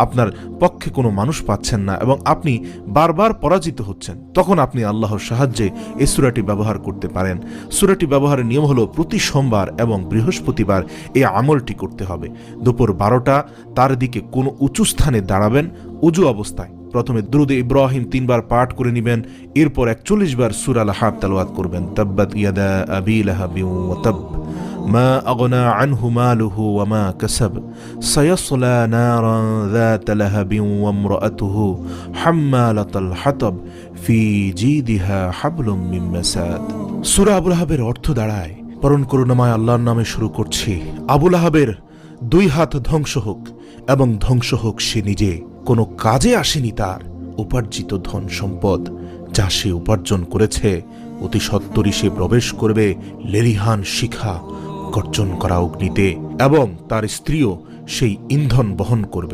আপনার পক্ষে কোনো মানুষ পাচ্ছেন না এবং আপনি বারবার পরাজিত হচ্ছেন, তখন আপনি আল্লাহর সাহায্যে এই সূরাটি ব্যবহার করতে পারেন। সূরাটি ব্যবহারের নিয়ম হলো প্রতি সোমবার এবং বৃহস্পতিবার এই আমলটি করতে হবে। দুপুর 12টা তার দিকে কোনো উঁচু স্থানে দাঁড়াবেন উজু অবস্থায়। প্রথমে দুরুদে ইব্রাহিম 3 বার পাঠ করে নেবেন, এরপর 41 বার সূরা লাহাব তেলাওয়াত করবেন। তাব্বাত ইয়াদা আবি লাহাবিন ওয়া তাব মা আগনা আনহু মালুহু ওয়া মা কাসাব সায়াসলা নারান যাতা লাহাবিন ওয়া ইমরাআতুহু হাম্মালাতাল হাতাব ফি জিদিহা হাবলুম মিন মাসাদ। সূরা আবু লাহাবের অর্থ দাঁড়ায়, পরম করুণাময় আল্লাহর নামে শুরু করছি। আবু লাহাবের 2 হাত ধ্বংস হোক এবং ধ্বংস হোক সে নিজে। কোনো কাজে আসেনি তার উপার্জিত ধন সম্পদ, যা সে উপার্জন করেছে। অতি সত্বরই সে প্রবেশ করবে লেলিহান শিখা গর্জন করা অগ্নিতে এবং তার স্ত্রীও সেই ইন্ধন বহন করবে।